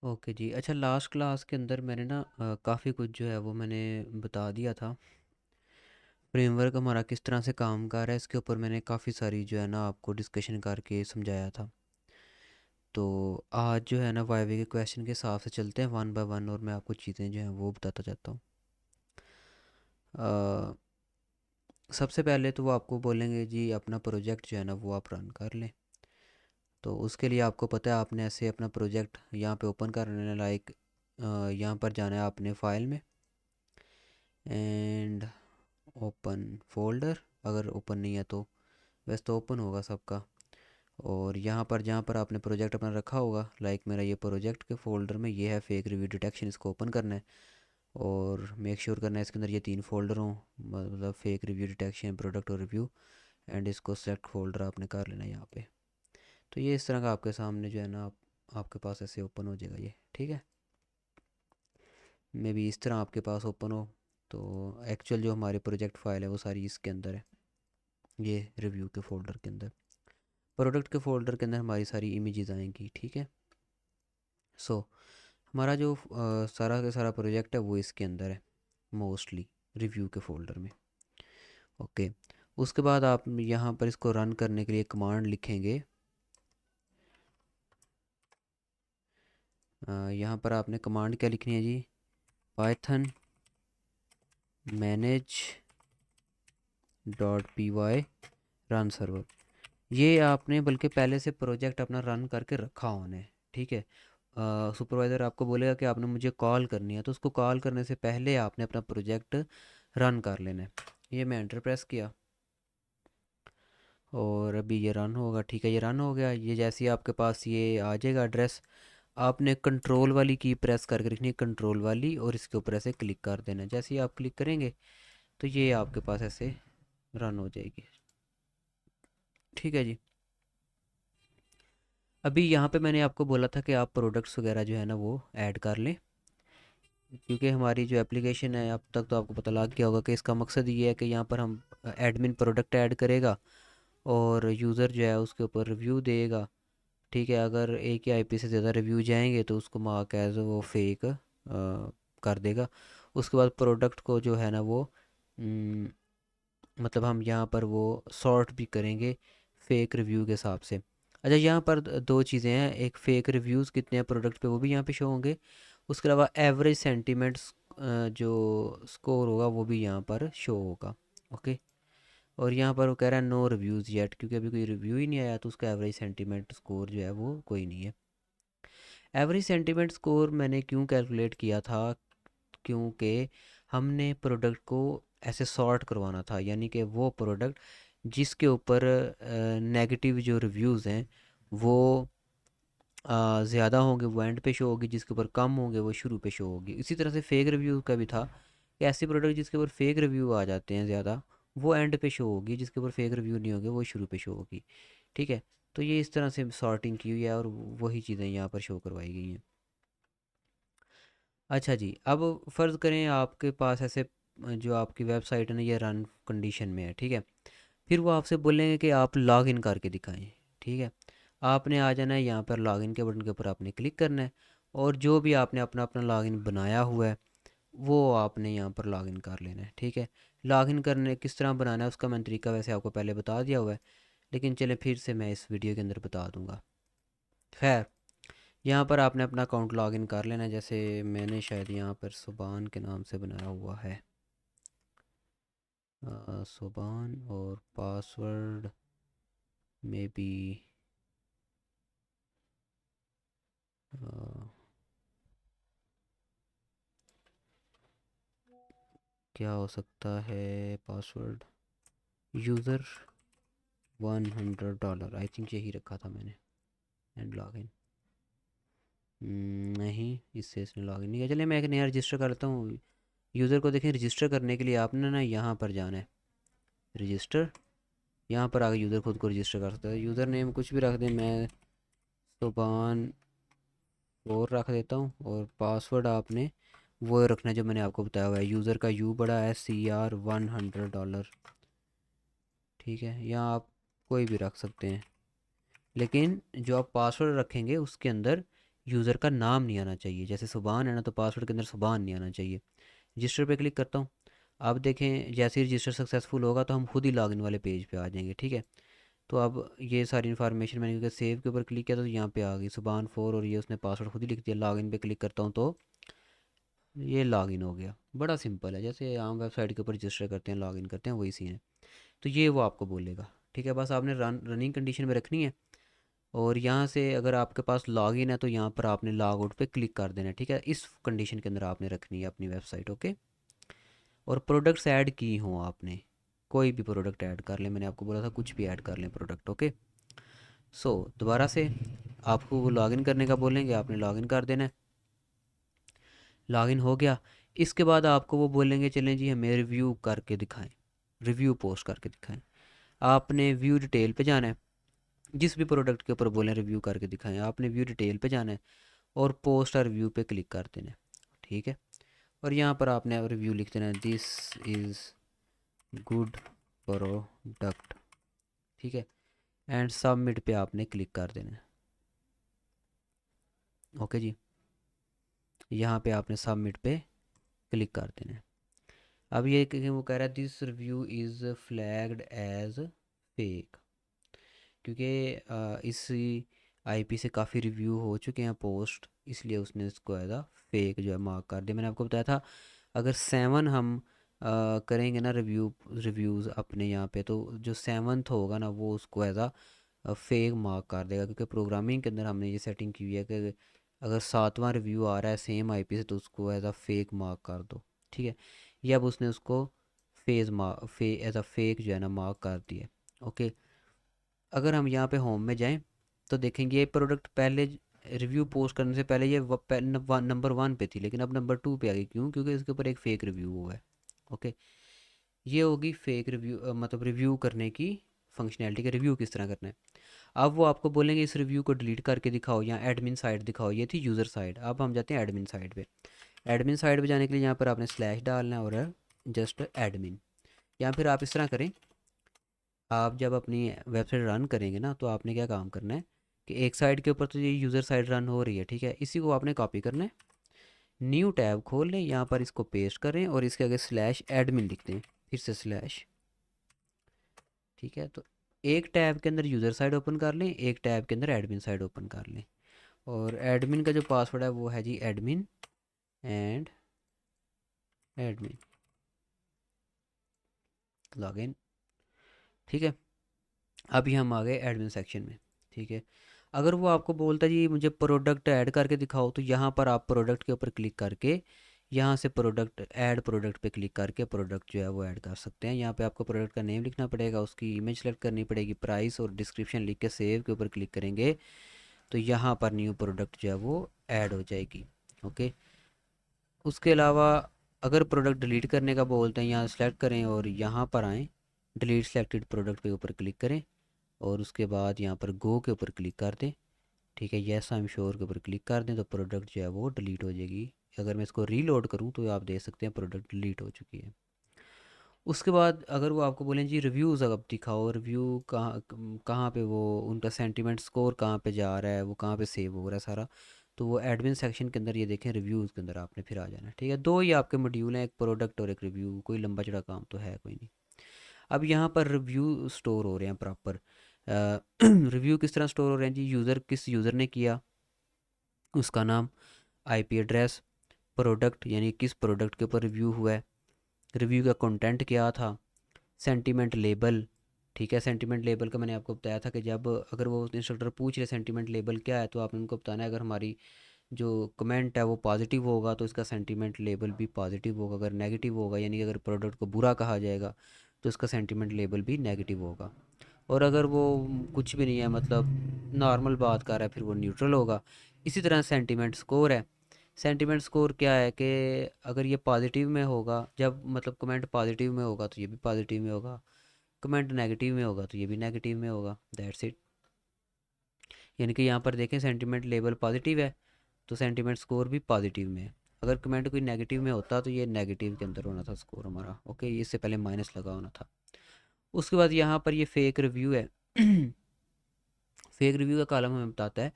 Okay जी। अच्छा, last class के अंदर मैंने ना काफ़ी कुछ जो है वो मैंने बता दिया था। फ्रेमवर्क हमारा किस तरह से काम कर रहा है इसके ऊपर मैंने काफ़ी सारी जो है ना आपको डिस्कशन करके समझाया था। तो आज जो है ना वाइवे के क्वेश्चन के हिसाब से चलते हैं वन बाय वन, और मैं आपको चीज़ें जो हैं वो बताता जाता हूँ। अ, सबसे पहले तो वो आपको बोलेंगे जी अपना प्रोजेक्ट जो है ना वो आप रन कर लें। तो उसके लिए आपको पता है आपने ऐसे अपना प्रोजेक्ट यहाँ पे ओपन करने लाइक यहाँ पर जाना है आपने फाइल में, एंड ओपन फोल्डर। अगर ओपन नहीं है तो वैसे तो ओपन होगा सबका। और यहाँ पर जहाँ पर आपने प्रोजेक्ट अपना रखा होगा, लाइक मेरा ये प्रोजेक्ट के फोल्डर में ये है फेक रिव्यू डिटेक्शन, इसको ओपन करना है। और मेक श्योर करना है इसके अंदर ये तीन फोल्डर हों, मतलब फेक रिव्यू डिटेक्शन, प्रोडक्ट और रिव्यू। एंड इसको सेलेक्ट फोल्डर आपने कर लेना है यहाँ पे। तो ये इस तरह का आपके सामने जो है ना आपके पास ऐसे ओपन हो जाएगा ये, ठीक है। मे बी इस तरह आपके पास ओपन हो। तो एक्चुअल जो हमारी प्रोजेक्ट फाइल है वो सारी इसके अंदर है, ये रिव्यू के फोल्डर के अंदर। प्रोडक्ट के फोल्डर के अंदर हमारी सारी इमेजेस आएंगी, ठीक है। सो हमारा जो सारा का सारा प्रोजेक्ट है वो इसके अंदर है, मोस्टली रिव्यू के फोल्डर में। ओके। उसके बाद आप यहाँ पर इसको रन करने के लिए कमांड लिखेंगे। यहाँ पर आपने कमांड क्या लिखनी है जी, python manage .py run server. ये आपने बल्कि पहले से प्रोजेक्ट अपना रन करके रखा होना है, ठीक है। सुपरवाइज़र आपको बोलेगा कि आपने मुझे कॉल करनी है, तो उसको कॉल करने से पहले आपने अपना प्रोजेक्ट रन कर लेना है। ये मैं एंटर प्रेस किया और अभी ये रन होगा, ठीक है। ये रन हो गया। ये जैसे ही आपके पास ये आ जाएगा एड्रेस, आपने कंट्रोल वाली की प्रेस करके रखनी है, कंट्रोल वाली, और इसके ऊपर ऐसे क्लिक कर देना है। जैसे ही आप क्लिक करेंगे तो ये आपके पास ऐसे रन हो जाएगी, ठीक है जी। अभी यहाँ पे मैंने आपको बोला था कि आप प्रोडक्ट्स वगैरह जो है ना वो ऐड कर लें, क्योंकि हमारी जो एप्लीकेशन है अब तक तो आपको पता लग गया होगा कि इसका मकसद ये है कि यहाँ पर हम एडमिन प्रोडक्ट ऐड करेगा और यूज़र जो है उसके ऊपर रिव्यू देगा, ठीक है। अगर एक ही आईपी से ज़्यादा रिव्यू जाएंगे तो उसको मार्क एज वो फेक कर देगा। उसके बाद प्रोडक्ट को जो है ना वो हम्म, मतलब हम यहाँ पर वो सॉर्ट भी करेंगे फेक रिव्यू के हिसाब से। अच्छा, यहाँ पर दो चीज़ें हैं, एक फेक रिव्यूज़ कितने हैं प्रोडक्ट पे वो भी यहाँ पे शो होंगे। उसके अलावा एवरेज सेंटीमेंट्स जो स्कोर होगा वो भी यहाँ पर शो होगा। ओके। और यहाँ पर वो कह रहा है नो रिव्यूज़ येट, क्योंकि अभी कोई रिव्यू ही नहीं आया तो उसका एवरेज सेंटीमेंट स्कोर जो है वो कोई नहीं है। एवरेज सेंटीमेंट स्कोर मैंने क्यों कैलकुलेट किया था, क्योंकि हमने प्रोडक्ट को ऐसे सॉर्ट करवाना था, यानी कि वो प्रोडक्ट जिसके ऊपर नेगेटिव जो रिव्यूज़ हैं वो ज़्यादा होंगे वो एंड पे शो होगी, जिसके ऊपर कम होंगे वो शुरू पे शो होगी। इसी तरह से फेक रिव्यू का भी था कि ऐसे प्रोडक्ट जिसके ऊपर फेक रिव्यू आ जाते हैं ज़्यादा, वो एंड पे शो होगी, जिसके ऊपर फेक रिव्यू नहीं होंगे वो शुरू पे शो होगी, ठीक है। तो ये इस तरह से सॉर्टिंग की हुई है और वही चीज़ें यहाँ पर शो करवाई गई हैं। अच्छा जी, अब फ़र्ज़ करें आपके पास ऐसे जो आपकी वेबसाइट है ना ये रन कंडीशन में है, ठीक है। फिर वो आपसे बोलेंगे कि आप लॉगिन करके दिखाएं, ठीक है। आपने आ जाना है यहाँ पर लॉगिन के बटन के ऊपर आपने क्लिक करना है, और जो भी आपने अपना अपना लॉगिन बनाया हुआ है वो आपने यहाँ पर लॉगिन कर लेना है, ठीक है। लॉगिन करने किस तरह बनाना है उसका मैंने तरीका वैसे आपको पहले बता दिया हुआ है, लेकिन चले फिर से मैं इस वीडियो के अंदर बता दूंगा। खैर, यहाँ पर आपने अपना अकाउंट लॉगिन कर लेना है। जैसे मैंने शायद यहाँ पर सुबान के नाम से बनाया हुआ है, सुबान, और पासवर्ड में भी क्या हो सकता है, पासवर्ड यूज़र $100 आई थिंक यही रखा था मैंने। एंड लॉगिन, नहीं, इससे इसने लॉगिन नहीं किया। चलिए मैं एक नया रजिस्टर कर लेता हूँ। यूज़र को देखें, रजिस्टर करने के लिए आपने ना यहाँ पर जाना है, रजिस्टर। यहाँ पर आगे यूज़र खुद को रजिस्टर कर सकता है। यूज़र नेम कुछ भी रख दें, मैं सुबान और रख देता हूँ, और पासवर्ड आपने वो रखना है जो मैंने आपको बताया हुआ है, यूज़र का यू बड़ा SCR $100, ठीक है। या आप कोई भी रख सकते हैं, लेकिन जो आप पासवर्ड रखेंगे उसके अंदर यूज़र का नाम नहीं आना चाहिए। जैसे सुभान है ना, तो पासवर्ड के अंदर सुभान नहीं आना चाहिए। रजिस्टर पे क्लिक करता हूँ। अब देखें जैसे ही रजिस्टर सक्सेसफुल होगा तो हम खुद ही लॉगिन वाले पेज पे आ जाएंगे, ठीक है। तो अब ये सारी इन्फॉर्मेशन मैंने क्योंकि सेव के ऊपर क्लिक किया तो यहाँ पे आ गई सुभान 4, और ये उसने पासवर्ड खुद ही लिख दिया। लॉगिन पे क्लिक करता हूँ तो ये लॉगिन हो गया। बड़ा सिंपल है, जैसे आम वेबसाइट के ऊपर रजिस्टर करते हैं, लॉगिन करते हैं, वही सीन है। तो ये वो आपको बोलेगा, ठीक है। बस आपने रनिंग कंडीशन में रखनी है। और यहाँ से अगर आपके पास लॉगिन है तो यहाँ पर आपने लॉग आउट पे क्लिक कर देना है, ठीक है। इस कंडीशन के अंदर आपने रखनी है अपनी वेबसाइट, ओके। और प्रोडक्ट्स ऐड की हों आपने, कोई भी प्रोडक्ट ऐड कर लें, मैंने आपको बोला था कुछ भी ऐड कर लें प्रोडक्ट, ओके। सो दोबारा से आपको वो लॉगिन करने का बोलेंगे, आपने लॉगिन कर देना है। लॉगिन हो गया। इसके बाद आपको वो बोलेंगे चलें जी हमें रिव्यू करके दिखाएं, रिव्यू पोस्ट करके दिखाएं। आपने व्यू डिटेल पे जाना है। जिस भी प्रोडक्ट के ऊपर बोलें रिव्यू करके दिखाएं, आपने व्यू डिटेल पे जाना है और पोस्ट और रिव्यू पे क्लिक कर देना है, ठीक है। और यहाँ पर आपने रिव्यू लिख देना है, दिस इज़ गुड प्रोडक्ट, ठीक है। एंड सबमिट पे आपने क्लिक कर देना है, ओके जी। यहाँ पे आपने सबमिट पे क्लिक कर देना है। अब ये वो कह रहा है this review is flagged as fake, क्योंकि इस आईपी से काफ़ी रिव्यू हो चुके हैं पोस्ट, इसलिए उसने इसको एज आ फेक जो है मार्क कर दिया। मैंने आपको बताया था अगर 7 हम करेंगे ना रिव्यूज़ अपने यहाँ पे, तो जो 7th होगा ना वो उसको एज आ फेक मार्क कर देगा, क्योंकि प्रोग्रामिंग के अंदर हमने ये सेटिंग की हुई है कि अगर 7वां रिव्यू आ रहा है सेम आईपी से तो उसको एज आ फेक मार्क कर दो, ठीक है। ये अब उसने उसको एज आ फेक जो है ना मार्क कर दिया, ओके। अगर हम यहाँ पे होम में जाएं तो देखेंगे ये प्रोडक्ट पहले रिव्यू पोस्ट करने से पहले ये नंबर 1 पे थी, लेकिन अब नंबर 2 पे आ गई। क्यों? क्योंकि इसके ऊपर एक फ़ेक रिव्यू हुआ है, ओके। ये होगी फेक रिव्यू, मतलब रिव्यू करने की फंक्शनैलिटी का। रिव्यू किस तरह करना है, अब वो आपको बोलेंगे इस रिव्यू को डिलीट करके दिखाओ या एडमिन साइड दिखाओ। ये थी यूज़र साइड, अब हम जाते हैं एडमिन साइड पे। एडमिन साइड पे जाने के लिए यहाँ पर आपने स्लैश डालना है और जस्ट एडमिन, या फिर आप इस तरह करें, आप जब अपनी वेबसाइट रन करेंगे ना तो आपने क्या काम करना है कि एक साइड के ऊपर तो ये यूज़र साइड रन हो रही है, ठीक है। इसी को आपने कॉपी करना है, न्यू टैब खोल लें, यहाँ पर इसको पेस्ट करें और इसके आगे स्लैश एडमिन लिखते हैं, फिर से स्लैश, ठीक है। तो एक टैब के अंदर यूज़र साइड ओपन कर लें, एक टैब के अंदर एडमिन साइड ओपन कर लें। और एडमिन का जो पासवर्ड है वो है जी एडमिन एंड एडमिन लॉगिन, ठीक है। अभी हम आ गए एडमिन सेक्शन में, ठीक है। अगर वो आपको बोलता है जी मुझे प्रोडक्ट ऐड करके दिखाओ, तो यहाँ पर आप प्रोडक्ट के ऊपर क्लिक करके यहाँ से प्रोडक्ट ऐड प्रोडक्ट पे क्लिक करके प्रोडक्ट जो है वो ऐड कर सकते हैं। यहाँ पे आपको प्रोडक्ट का नेम लिखना पड़ेगा, उसकी इमेज सेलेक्ट करनी पड़ेगी, प्राइस और डिस्क्रिप्शन लिख के सेव के ऊपर क्लिक करेंगे तो यहाँ पर न्यू प्रोडक्ट जो है वो ऐड हो जाएगी, ओके। उसके अलावा अगर प्रोडक्ट डिलीट करने का बोलते हैं, यहाँ सेलेक्ट करें और यहाँ पर आएँ, डिलीट सेलेक्टेड प्रोडक्ट के ऊपर क्लिक करें और उसके बाद यहाँ पर गो के ऊपर क्लिक कर दें, ठीक है। येस आई एम श्योर के ऊपर क्लिक कर दें तो प्रोडक्ट जो है वो डिलीट हो जाएगी। अगर मैं इसको रीलोड करूँ तो आप देख सकते हैं प्रोडक्ट डिलीट हो चुकी है। उसके बाद अगर वो आपको बोलें जी रिव्यूज़ अब दिखाओ, रिव्यू कहाँ कहाँ पे वो उनका सेंटीमेंट स्कोर कहाँ पे जा रहा है, वो कहाँ पे सेव हो रहा है सारा, तो वो एडमिन सेक्शन के अंदर ये देखें रिव्यूज़ के अंदर आपने फिर आ जाना है, ठीक है। दो ही आपके मॉड्यूल हैं, एक प्रोडक्ट और एक रिव्यू, कोई लंबा चौड़ा काम तो है कोई नहीं। अब यहाँ पर रिव्यू स्टोर हो रहे हैं प्रॉपर। रिव्यू किस तरह स्टोर हो रहे हैं जी, यूज़र किस यूज़र ने किया, उसका नाम, आईपी एड्रेस, प्रोडक्ट यानी किस प्रोडक्ट के ऊपर रिव्यू हुआ है, रिव्यू का कंटेंट क्या था, सेंटीमेंट लेबल, ठीक है। सेंटीमेंट लेबल का मैंने आपको बताया था कि जब अगर वो इंस्ट्रक्टर पूछ रहे सेंटीमेंट लेबल क्या है तो आपने उनको बताना है अगर हमारी जो कमेंट है वो पॉजिटिव होगा तो इसका सेंटीमेंट लेबल भी पॉजिटिव होगा, अगर नेगेटिव होगा यानी कि अगर प्रोडक्ट को बुरा कहा जाएगा तो इसका सेंटीमेंट लेबल भी नेगेटिव होगा। और अगर वो कुछ भी नहीं है, मतलब नॉर्मल बात कर रहा है, फिर वो न्यूट्रल होगा। इसी तरह सेंटीमेंट स्कोर है। सेंटीमेंट स्कोर क्या है कि अगर ये पॉजिटिव में होगा, जब मतलब कमेंट पॉजिटिव में होगा तो ये भी पॉजिटिव में होगा, कमेंट नेगेटिव में होगा तो ये भी नेगेटिव में होगा, दैट्स इट। यानी कि यहाँ पर देखें सेंटीमेंट लेवल पॉजिटिव है तो सेंटीमेंट स्कोर भी पॉजिटिव में है। अगर कमेंट कोई नेगेटिव में होता तो ये नेगेटिव के अंदर होना था स्कोर हमारा, ओके। इससे पहले माइनस लगा होना था। उसके बाद यहाँ पर ये फेक रिव्यू है। फेक रिव्यू का कॉलम हमें बताता है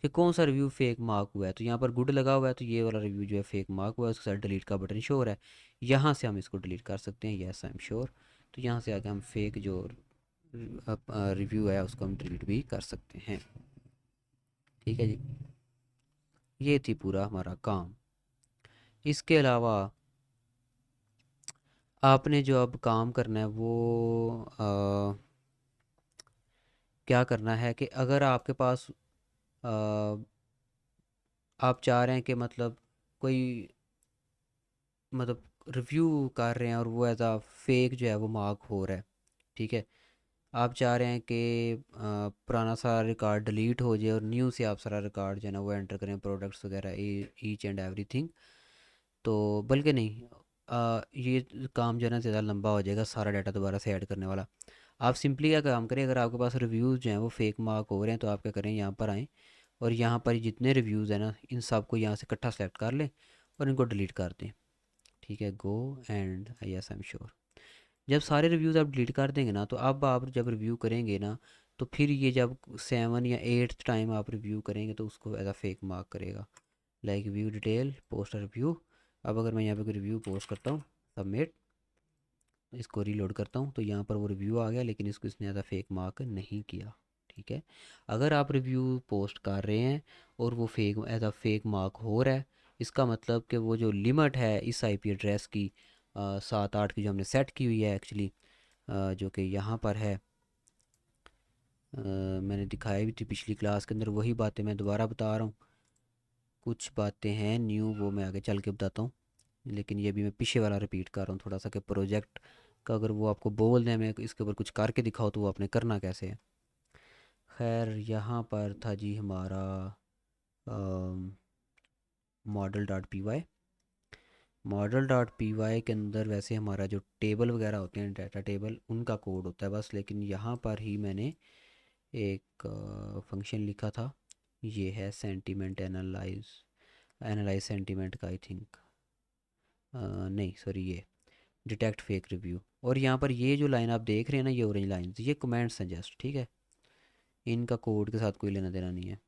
कि कौन सा रिव्यू फेक मार्क हुआ है। तो यहाँ पर गुड लगा हुआ है, तो ये वाला रिव्यू जो है फेक मार्क हुआ है, उसके साथ डिलीट का बटन शो हो रहा है। यहाँ से हम इसको डिलीट कर सकते हैं, येस आई एम श्योर। तो यहाँ से आगे हम फेक जो रिव्यू है उसको हम डिलीट भी कर सकते हैं। ठीक है जी, ये थी पूरा हमारा काम। इसके अलावा आपने जो अब काम करना है वो क्या करना है कि अगर आपके पास आप चाह रहे हैं कि मतलब कोई मतलब रिव्यू कर रहे हैं और वो एज आ फेक जो है वो मार्क हो रहा है। ठीक है, आप चाह रहे हैं कि पुराना सारा रिकॉर्ड डिलीट हो जाए और न्यू से आप सारा रिकॉर्ड जो है ना वो एंटर करें, प्रोडक्ट्स वगैरह ईच एंड एवरीथिंग। तो बल्कि नहीं, ये काम जो है ना ज़्यादा लंबा हो जाएगा सारा डाटा दोबारा से ऐड करने वाला। आप सिंपली क्या काम करें, अगर आपके पास रिव्यूज़ जो हैं वो फेक मार्क हो रहे हैं तो आप क्या करें, यहाँ पर आएँ और यहाँ पर जितने रिव्यूज़ हैं ना इन सब को यहाँ से इकट्ठा सेलेक्ट कर लें और इनको डिलीट कर दें। ठीक है, go and yes I am sure. जब सारे रिव्यूज़ आप डिलीट कर देंगे ना, तो अब आप जब रिव्यू करेंगे ना, तो फिर ये जब 7 या 8th टाइम आप रिव्यू करेंगे तो उसको एज आ फेक मार्क करेगा। Like view detail post review. अब अगर मैं यहाँ पे कोई रिव्यू पोस्ट करता हूँ, सबमिट, इसको रीलोड करता हूँ, तो यहाँ पर वो रिव्यू आ गया, लेकिन इसको इसने एज आ फेक मार्क नहीं किया। ठीक है, अगर आप रिव्यू पोस्ट कर रहे हैं और वो फेक एज आ फेक मार्क हो रहा है, इसका मतलब कि वो जो लिमिट है इस आईपी एड्रेस की 7-8 की जो हमने सेट की हुई है एक्चुअली, जो कि यहाँ पर है, मैंने दिखाई भी थी पिछली क्लास के अंदर, वही बातें मैं दोबारा बता रहा हूँ। कुछ बातें हैं न्यू, वो मैं आगे चल के बताता हूँ, लेकिन ये भी मैं पीछे वाला रिपीट कर रहा हूँ थोड़ा सा, कि प्रोजेक्ट का अगर वो आपको बोल दें मैं इसके ऊपर कुछ करके दिखाओ तो वो आपने करना कैसे है। खैर यहाँ पर था जी हमारा model dot p y. Model dot p y के अंदर वैसे हमारा जो टेबल वगैरह होते हैं, डाटा टेबल, उनका कोड होता है बस, लेकिन यहाँ पर ही मैंने एक फंक्शन लिखा था, ये है सेंटीमेंट एनालाइज, एनालाइज सेंटीमेंट का आई थिंक, नहीं सॉरी, ये डिटेक्ट फेक रिव्यू। और यहाँ पर ये जो लाइन आप देख रहे हैं ना, ये ऑरेंज लाइन, ये कमेंट्स हैं जस्ट। ठीक है, इनका कोड के साथ कोई लेना देना नहीं है।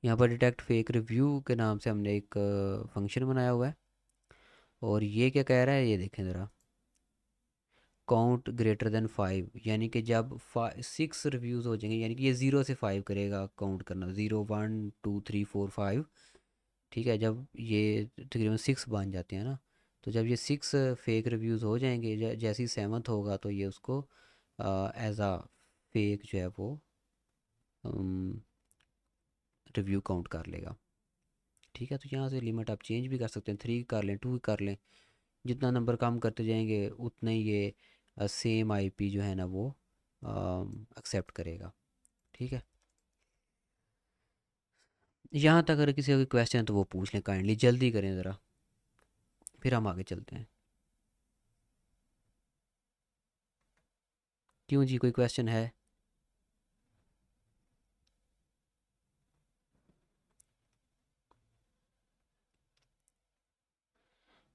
यहाँ पर डिटेक्ट फेक रिव्यू के नाम से हमने एक फंक्शन बनाया हुआ है, और ये क्या कह रहा है ये देखें ज़रा, काउंट ग्रेटर देन 5, यानी कि जब 6 रिव्यूज़ हो जाएंगे, यानी कि ये 0 से 5 करेगा काउंट करना, 0 1 2 3 4 5। ठीक है, जब ये तकरीबन 6 बन जाते हैं ना, तो जब ये 6 फेक रिव्यूज़ हो जाएंगे, जैसे ही 7th होगा तो ये उसको एज आ फेक जो है वो रिव्यू काउंट कर लेगा। ठीक है, तो यहाँ से लिमिट आप चेंज भी कर सकते हैं, 3 कर लें, 2 कर लें, जितना नंबर कम करते जाएंगे उतना ही ये सेम आईपी जो है ना वो एक्सेप्ट करेगा। ठीक है, यहाँ तक अगर किसी का कोई क्वेश्चन है तो वो पूछ लें, काइंडली जल्दी करें ज़रा, फिर हम आगे चलते हैं। क्यों जी, कोई क्वेश्चन है?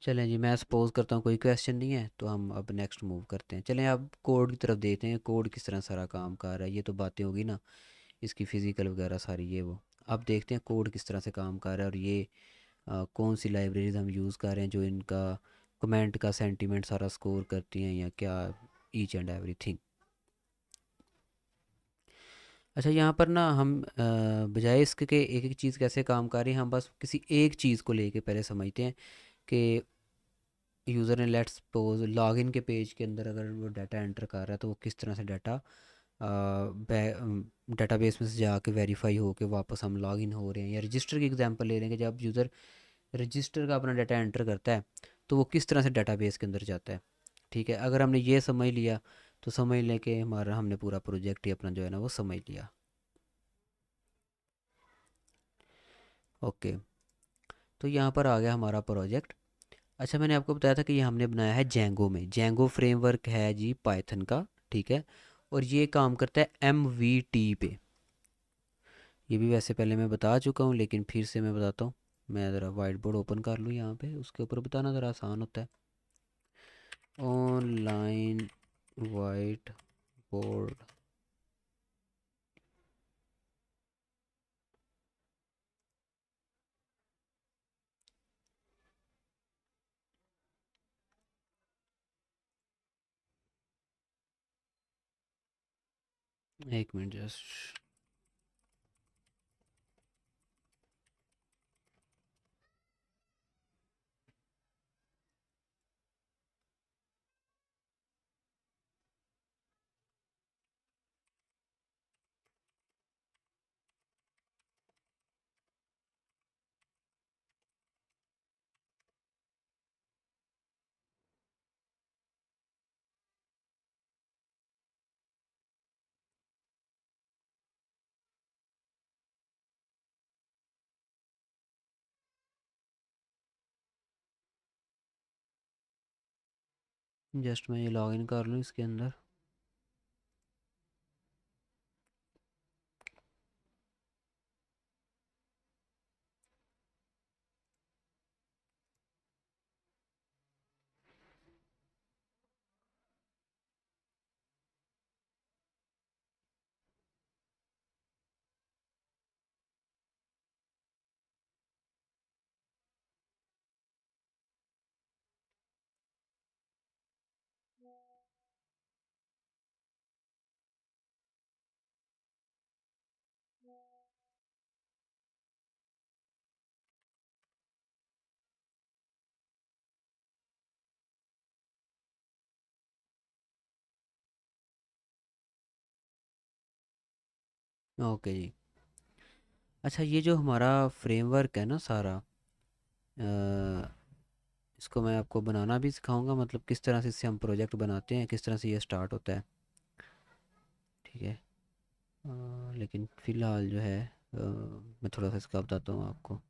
चलें जी, मैं सपोज़ करता हूँ कोई क्वेश्चन नहीं है, तो हम अब नेक्स्ट मूव करते हैं। चलें अब कोड की तरफ देखते हैं, कोड किस तरह सारा काम कर रहा है। ये तो बातें होगी ना इसकी फ़िज़िकल वगैरह सारी, ये वो। अब देखते हैं कोड किस तरह से काम कर रहा है, और ये कौन सी लाइब्रेरीज हम यूज़ कर रहे हैं जो इनका कमेंट का सेंटीमेंट सारा स्कोर करती हैं, या क्या, ईच एंड एवरीथिंग। अच्छा, यहाँ पर ना हम बजाय इसके कि एक एक चीज़ कैसे काम कर रही है, हम बस किसी एक चीज़ को लेके पहले समझते हैं कि यूज़र ने लेट्स सपोज लॉगिन के पेज के अंदर अगर वो डाटा एंटर कर रहा है तो वो किस तरह से डाटा डाटाबेस में से जाके वेरीफाई हो के वापस हम लॉगिन हो रहे हैं। या रजिस्टर की एग्जांपल ले रहे हैं कि जब यूज़र रजिस्टर का अपना डाटा एंटर करता है तो वो किस तरह से डाटाबेस के अंदर जाता है। ठीक है, अगर हमने ये समझ लिया तो समझ लें कि हमारा हमने पूरा प्रोजेक्ट ही अपना जो है ना वो समझ लिया। ओके, तो यहाँ पर आ गया हमारा प्रोजेक्ट। अच्छा, मैंने आपको बताया था कि ये हमने बनाया है जेंगो में। जेंगो फ्रेमवर्क है जी पाइथन का। ठीक है, और ये काम करता है MVT पे। ये भी वैसे पहले मैं बता चुका हूँ, लेकिन फिर से मैं बताता हूँ। मैं ज़रा वाइट बोर्ड ओपन कर लूँ यहाँ पे, उसके ऊपर बताना ज़रा आसान होता है। ऑनलाइन वाइट बोर्ड एक मिनट जस्ट। जस्ट मैं ये लॉगिन कर लूँ इसके अंदर। ओके जी। अच्छा, ये जो हमारा फ्रेमवर्क है ना सारा, इसको मैं आपको बनाना भी सिखाऊंगा, मतलब किस तरह से इससे हम प्रोजेक्ट बनाते हैं, किस तरह से ये स्टार्ट होता है। ठीक है। लेकिन फ़िलहाल जो है मैं थोड़ा सा इसका बताता हूँ आपको।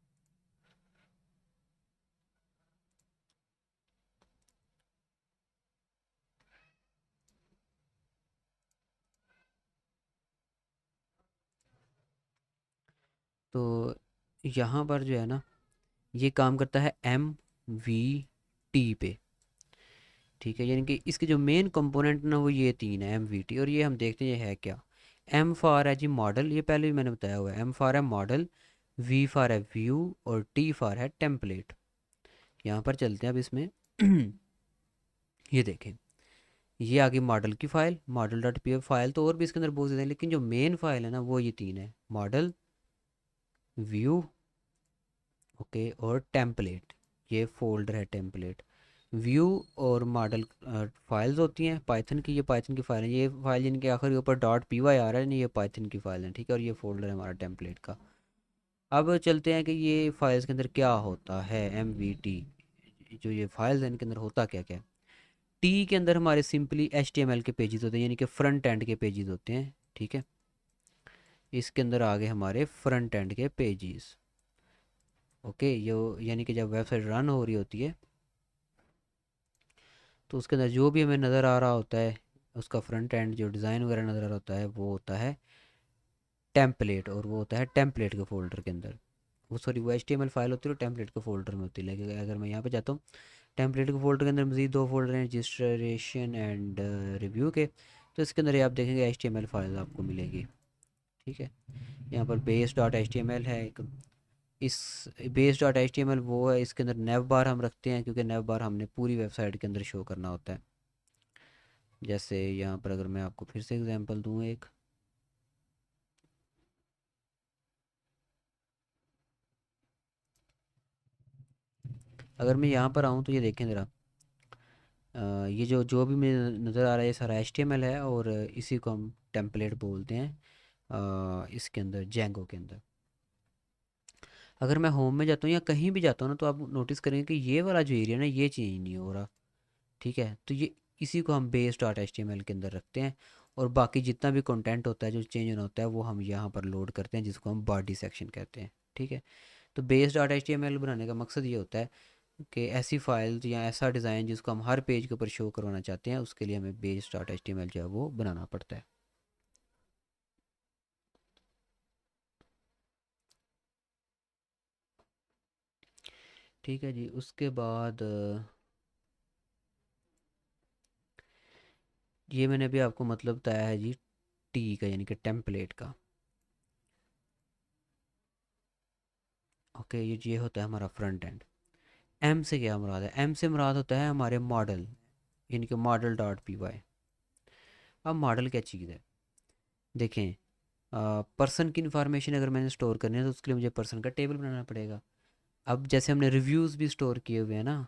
तो यहाँ पर जो है ना, ये काम करता है MVT पे। ठीक है, यानी कि इसके जो मेन कंपोनेंट ना वो ये तीन है, MVT। और ये हम देखते हैं ये है क्या। M फॉर है जी मॉडल, ये पहले भी मैंने बताया हुआ है। M फॉर है मॉडल, V फॉर है व्यू, और T फॉर है टेम्पलेट। यहाँ पर चलते हैं अब इसमें। ये देखें, ये आ गई मॉडल की file, model dot P file. तो और भी इसके अंदर बहुत ज़्यादा है, लेकिन जो मेन फाइल है ना वो ये तीन है, मॉडल, व्यू, ओके, और टेम्पलेट। ये फोल्डर है टेम्पलेट। व्यू और मॉडल फाइल्स होती हैं पाइथन की, ये पाइथन की फाइल है। ये फाइल जिनके आखिर के ऊपर डॉट पी वाई आ रहा है ना, ये पाइथन की फाइल है। ठीक है, और ये फोल्डर है हमारा टेम्पलेट का। अब चलते हैं कि ये फाइल्स के अंदर क्या होता है। एम वी टी, जो ये फाइल्स हैं इनके अंदर होता क्या क्या है। टी के अंदर हमारे simply H T M L के पेजेस होते हैं, यानी कि फ्रंट एंड के पेजेस होते हैं। ठीक है, इसके अंदर आ गए हमारे फ्रंट एंड के पेजेस। ओके, यो यानी कि जब वेबसाइट रन हो रही होती है तो उसके अंदर जो भी हमें नज़र आ रहा होता है, उसका फ्रंट एंड जो डिज़ाइन वगैरह नज़र आ रहा होता है, वो होता है टेम्पलेट। और वो होता है टेम्पलेट के फोल्डर के अंदर। वो सॉरी, वो H T M L file होती है, वो टेम्पलेट के फोल्डर में होती है। लेकिन अगर मैं यहाँ पे जाता हूँ, टेम्पलेट के फोल्डर के अंदर मज़ीद दो फोल्डर हैं, रजिस्ट्रेशन एंड रिव्यू के। तो इसके अंदर ये आप देखेंगे H T M L file आपको मिलेगी। ठीक है, यहाँ पर base dot H T M L है एक। इस base dot H T M L वो है, इसके अंदर नेव बार हम रखते हैं, क्योंकि नेव बार हमने पूरी वेबसाइट के अंदर शो करना होता है। जैसे यहाँ पर अगर मैं आपको फिर से एग्जांपल दूँ एक, अगर मैं यहाँ पर आऊँ तो ये देखें ज़रा, ये जो जो भी मुझे नज़र आ रहा है ये सारा एच टी एम एल है, और इसी को हम टेम्पलेट बोलते हैं इसके अंदर, जेंगो के अंदर। अगर मैं होम में जाता हूँ या कहीं भी जाता हूँ ना, तो आप नोटिस करेंगे कि ये वाला जो एरिया ना ये चेंज नहीं हो रहा। ठीक है, तो ये इसी को हम base dot H T M L के अंदर रखते हैं। और बाकी जितना भी कंटेंट होता है जो चेंज होना होता है वो हम यहाँ पर लोड करते हैं, जिसको हम बॉडी सेक्शन कहते हैं। ठीक है, तो base dot H T M L बनाने का मकसद ये होता है कि ऐसी फाइल या ऐसा डिज़ाइन जिसको हम हर पेज के ऊपर शो करवाना चाहते हैं, उसके लिए हमें base dot H T M L जो है वो बनाना पड़ता है। ठीक है जी, उसके बाद ये मैंने अभी आपको मतलब बताया है जी, टी का यानी कि टेम्पलेट का। ओके, ये होता है हमारा फ्रंट एंड। एम से क्या मुराद है, एम से मुराद होता है हमारे मॉडल, यानी कि मॉडल डॉट पी वाई। अब मॉडल क्या चीज़ है। देखें, पर्सन की इन्फॉर्मेशन अगर मैंने स्टोर करनी है तो उसके लिए मुझे पर्सन का टेबल बनाना पड़ेगा। अब जैसे हमने रिव्यूज़ भी स्टोर किए हुए हैं ना,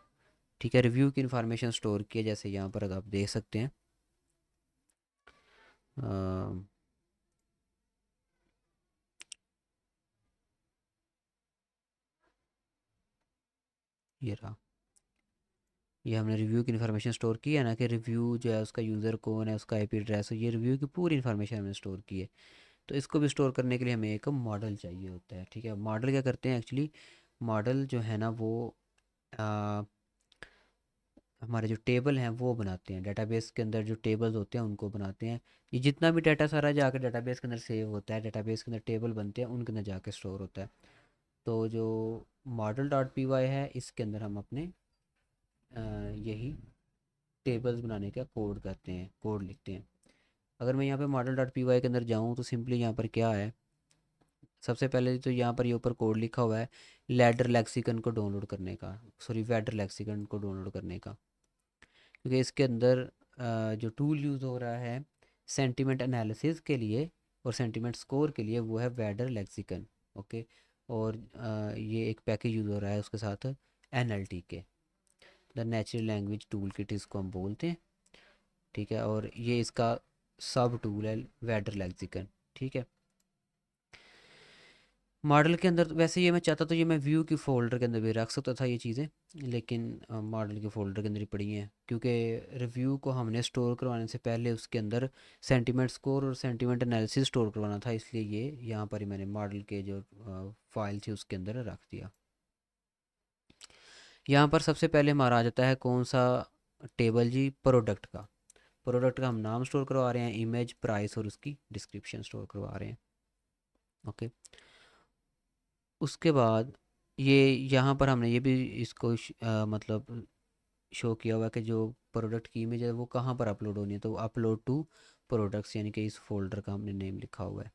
ठीक है, रिव्यू की इन्फॉर्मेशन स्टोर की है, जैसे यहाँ पर अगर आप देख सकते हैं, अ, ये रहा, ये हमने रिव्यू की इन्फॉर्मेशन स्टोर की है ना, कि रिव्यू जो है उसका यूज़र कौन है, उसका आईपी एड्रेस, ये रिव्यू की पूरी इन्फॉर्मेशन हमने स्टोर की है। तो इसको भी स्टोर करने के लिए हमें एक मॉडल चाहिए होता है, ठीक है। मॉडल क्या करते हैं एक्चुअली, मॉडल जो है ना वो आ, हमारे जो टेबल हैं वो बनाते हैं, डेटाबेस के अंदर जो टेबल्स होते हैं उनको बनाते हैं। ये जितना भी डाटा सारा जाकर डेटाबेस के अंदर सेव होता है, डेटाबेस के अंदर टेबल बनते हैं, उनके अंदर जाके स्टोर होता है। तो जो मॉडल डॉट पी वाई है, इसके अंदर हम अपने यही टेबल्स बनाने का कोड करते हैं, कोड लिखते हैं। अगर मैं यहाँ पे मॉडल डॉट पी वाई के अंदर जाऊँ तो सिंपली यहाँ पर क्या है, सबसे पहले तो यहाँ पर ये ऊपर कोड लिखा हुआ है लैडर लेक्सिकन को डाउनलोड करने का, सॉरी वैडर लेक्सिकन को डाउनलोड करने का, क्योंकि इसके अंदर जो टूल यूज़ हो रहा है सेंटिमेंट एनालिसिस के लिए और सेंटिमेंट स्कोर के लिए, वो है वैडर लेक्सिकन। ओके। और ये एक पैकेज यूज़ हो रहा है उसके साथ एनएलटी के, the natural language tool kit इसको हम बोलते हैं, ठीक है। और ये इसका सब टूल है वैडर लेक्सिकन, ठीक है। मॉडल के अंदर वैसे ये मैं चाहता तो ये मैं व्यू की फ़ोल्डर के अंदर भी रख सकता था ये चीज़ें, लेकिन मॉडल के फ़ोल्डर के अंदर ही पड़ी हैं, क्योंकि रिव्यू को हमने स्टोर करवाने से पहले उसके अंदर सेंटिमेंट स्कोर और सेंटिमेंट एनालिसिस स्टोर करवाना था, इसलिए ये यहाँ पर ही मैंने मॉडल के जो फाइल थी उसके अंदर रख दिया। यहाँ पर सबसे पहले हमारा आ जाता है कौन सा टेबल जी, प्रोडक्ट का। प्रोडक्ट का हम नाम स्टोर करवा रहे हैं, इमेज, प्राइस और उसकी डिस्क्रिप्शन स्टोर करवा रहे हैं। ओके। उसके बाद ये यहाँ पर हमने ये भी इसको मतलब शो किया हुआ है कि जो प्रोडक्ट की इमेज है वो कहाँ पर अपलोड होनी है, तो अपलोड टू प्रोडक्ट्स, यानी कि इस फोल्डर का हमने नेम लिखा हुआ है।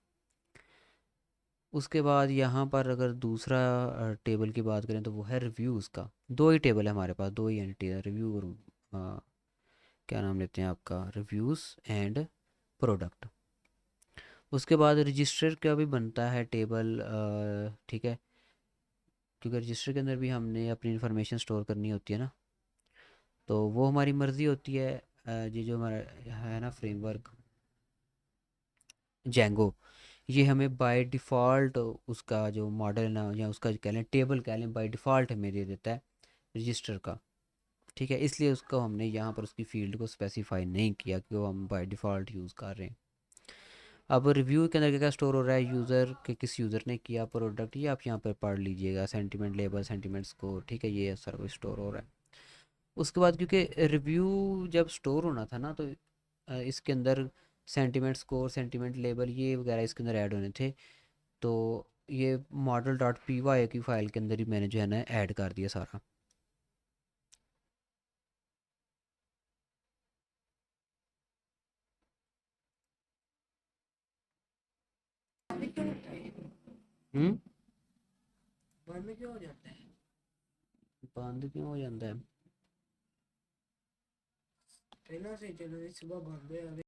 उसके बाद यहाँ पर अगर दूसरा टेबल की बात करें तो वो है रिव्यूज़ का। दो ही टेबल है हमारे पास, दो ही एंटिटी है, रिव्यू और क्या नाम लेते हैं आपका, रिव्यूज़ एंड प्रोडक्ट। उसके बाद रजिस्टर का भी बनता है टेबल, ठीक है, क्योंकि रजिस्टर के अंदर भी हमने अपनी इन्फॉर्मेशन स्टोर करनी होती है ना, तो वो हमारी मर्ज़ी होती है। ये जो हमारा है ना फ्रेमवर्क जेंगो, ये हमें बाय डिफ़ॉल्ट उसका जो मॉडल है ना, या उसका कह लें टेबल कह लें, बाय डिफ़ॉल्ट हमें दे देता है रजिस्टर का, ठीक है। इसलिए उसको हमने यहाँ पर उसकी फ़ील्ड को स्पेसिफाई नहीं किया कि वो हम बाय डिफ़ॉल्ट यूज़ कर रहे हैं। अब रिव्यू के अंदर क्या क्या स्टोर हो रहा है, यूज़र के किस यूज़र ने किया प्रोडक्ट, ये आप यहाँ पर पढ़ लीजिएगा, सेंटिमेंट लेबल, सेंटिमेंट स्कोर, ठीक है, ये सारा कुछ स्टोर हो रहा है। उसके बाद क्योंकि रिव्यू जब स्टोर होना था ना, तो इसके अंदर सेंटिमेंट स्कोर, सेंटिमेंट लेबल, ये वगैरह इसके अंदर ऐड होने थे। तो ये मॉडल डॉट पी वाई की फ़ाइल के अंदर ही मैंने जो है ना ऐड कर दिया सारा। हम्म। बंद क्यों हो जाता है, बंद क्यों हो जाता है, पहला से चलो सुबह बंद है।